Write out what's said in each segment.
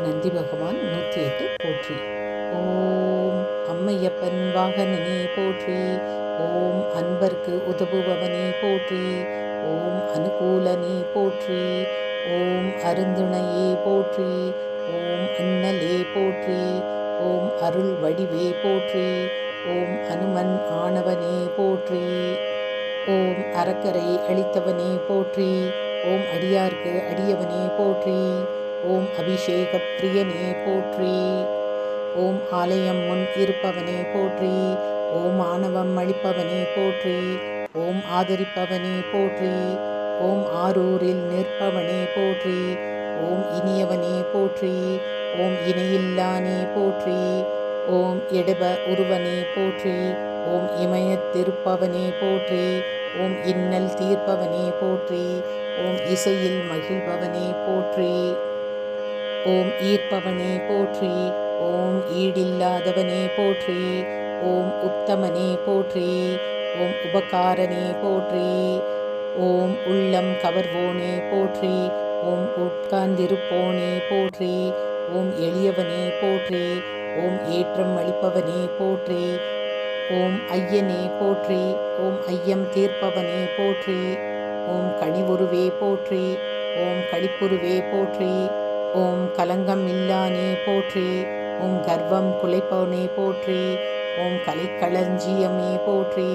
நந்தி பகவான் 108 போற்றி. ஓம் அம்மையப்பன் வாகனனே போற்றி. ஓம் அன்பர்க்கு உதவுபவனே போற்றி. ஓம் அனுகூலனே போற்றி. ஓம் அருந்துணையே போற்றி. ஓம் அண்ணலே போற்றி. ஓம் அருள் வடிவே போற்றி. ஓம் அனுமன் ஆனவனே போற்றி. ஓம் அறக்கரை அளித்தவனே போற்றி. ஓம் அடியார்க்கு அடியவனே போற்றி. ஓம் அபிஷேக பிரியனே போற்றி. ஓம் ஆலயம் முன் இருப்பவனே போற்றி. ஓம் ஆணவம் அளிப்பவனே போற்றி. ஓம் ஆதரிப்பவனே போற்றி. ஓம் ஆரூரில் நிற்பவனே போற்றி. ஓம் இனியவனே போற்றி. ஓம் இணையில்லானே போற்றி. ஓம் எடுப உருவனே போற்றி. ஓம் இமயத்திருப்பவனே போற்றி. ஓம் இன்னல் தீர்ப்பவனே போற்றி. ஓம் இசையில் மகிழ்பவனே போற்றி. ஓம் ஈர்ப்பவனே போற்றி. ஓம் ஈடில்லாதவனே போற்றி. ஓம் உத்தமனே போற்றி. ஓம் உபகாரனே போற்றி. ஓம் உள்ளம் கவர்வோனே போற்றி. ஓம் உட்கார்ந்திருப்போனே போற்றி. ஓம் எளியவனே போற்றி. ஓம் ஏற்றம் அளிப்பவனே போற்றி. ஓம் ஐயனே போற்றி. ஓம் ஐயம் தீர்ப்பவனே போற்றி. ஓம் கனிவுருவே போற்றி. ஓம் களிப்புருவே போற்றி. ஓம் கலங்கம் இல்லானே போற்றி. ஓம் கர்வம் குலைப்பவனே போற்றி. ஓம் கலைக்களஞ்சியமே போற்றி.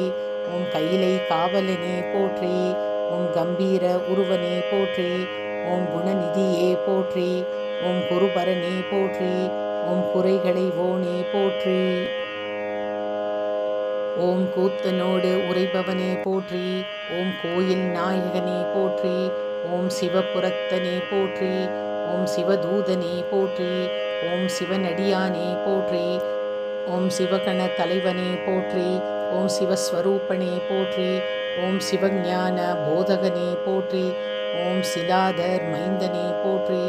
ஓம் கையிலை காவலனே போற்றி. ஓம் கம்பீர உருவனே போற்றி. ஓம் குணநிதியே போற்றி. ஓம் குருபரனே போற்றி. ஓம் குறைகளை ஓனே போற்றி. ஓம் கூத்தனோடு உரைபவனே போற்றி. ஓம் கோயில் நாயகனே போற்றி. ஓம் சிவபுரத்தனே போற்றி. ஓம் சிவதூதனே போற்றி. ஓம் சிவனடியானே போற்றி. ஓம் சிவகண தலைவனே போற்றி. ஓம் சிவஸ்வரூபனே போற்றி. ஓம் சிவஞான போதகனே போற்றி. ஓம் சிலாதர் மைந்தனே போற்றி.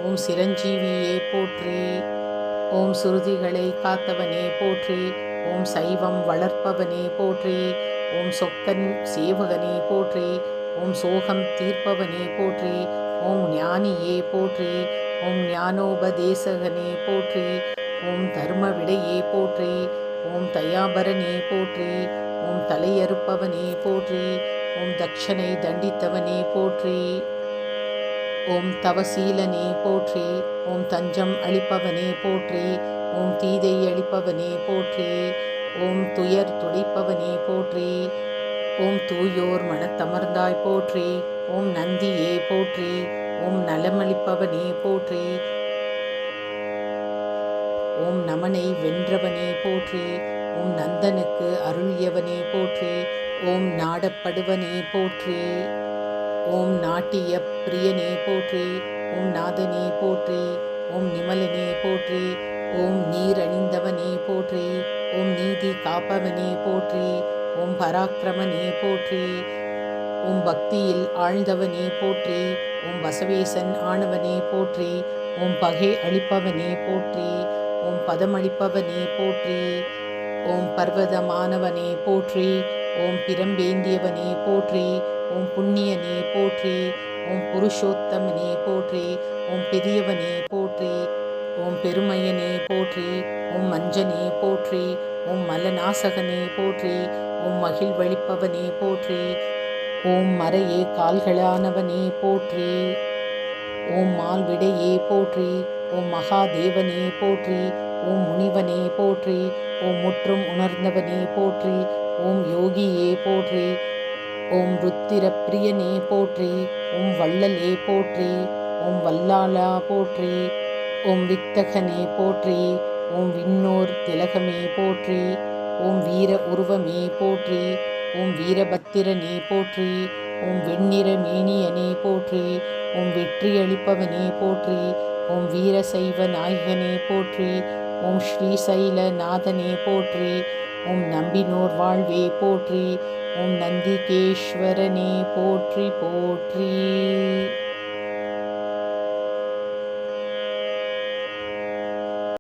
ஓம் சிரஞ்சீவியே போற்றி. ஓம் சுருதிகளை காத்தவனே போற்றி. ஓம் சைவம் வளர்ப்பவனே போற்றி. ஓம் சொக்கன் சேவகனே போற்றி. ஓம் சோகம் தீர்ப்பவனே போற்றி. ஓம் ஞானியே போற்றி. ஓம் ஞானோபதேசகனே போற்றி. ஓம் தர்ம விடையே போற்றி. ஓம் தயாபரனே போற்றி. ஓம் தலையறுப்பவனே போற்றி. ஓம் தட்சனை தண்டித்தவனே போற்றி. ஓம் தவசீலனே போற்றி. ஓம் தஞ்சம் அளிப்பவனே போற்றி. ஓம் தீதை அளிப்பவனே போற்றி. ஓம் துயர் துடைப்பவனே போற்றி. ஓம் தூயோர் மனத்தமர்ந்தாய் போற்றி. ஓம் நந்தியே போற்றி. ஓம் நலமளிப்பவனே போற்றி. ஓம் நமனை வென்றவனே போற்றி. ஓம் நந்தனுக்கு அருளியவனே போற்றி. ஓம் நாடப்படுவனே போற்றி. ஓம் நாட்டிய பிரியனே போற்றி. ஓம் நாதனே போற்றி. ஓம் நிமலனே போற்றி. ஓம் நீரணிந்தவனே போற்றி. ஓம் நீதி காப்பவனே போற்றி. ஓம் பராக்கிரமனே போற்றி. ஓம் பக்தியில் ஆழ்ந்தவனே போற்றி. ஓம் பசவேசன் ஆனவனே போற்றி. ஓம் பகை அளிப்பவனே போற்றி. ஓம் பதமளிப்பவனே போற்றி. ஓம் பர்வதமானவனே போற்றி. ஓம் பிரம்பேந்தியவனே போற்றி. ஓம் புண்ணியனே போற்றி. ஓம் புருஷோத்தமனே போற்றி. ஓம் பெரியவனே போற்றி. ஓம் பெருமையனே போற்றி. ஓம் மஞ்சனே போற்றி. ஓம் மலநாசகனே போற்றி. ஓம் மகிழ்வளிப்பவனே போற்றி. ஓம் மறையே கால்களானவனே போற்றி. ஓம் மால்விடையே போற்றி. ஓம் மகாதேவனே போற்றி. ஓம் முனிவனே போற்றி. ஓம் முற்றும் உணர்ந்தவனே போற்றி. ஓம் யோகியே போற்றி. ஓம் ருத்திர பிரியனே போற்றி. ஓம் வள்ளலே போற்றி. ஓம் வல்லாளா போற்றி. ஓம் வித்தகனே போற்றி. ஓம் விண்ணோர் திலகமே போற்றி. ஓம் வீர உருவமே போற்றி. ஓம் வீரபத்திரனே போற்றி. ஓம் வெண்ணிற மேனியனே போற்றி. ஓம் வெற்றியளிப்பவனே போற்றி. ஓம் வீரசைவ நாயகனே போற்றி. ஓம் ஸ்ரீசைல நாதனே போற்றி. ஓம் நம்பினோர் வாழ்வே போற்றி. ஓம் நந்திகேஸ்வரனே போற்றி போற்றி.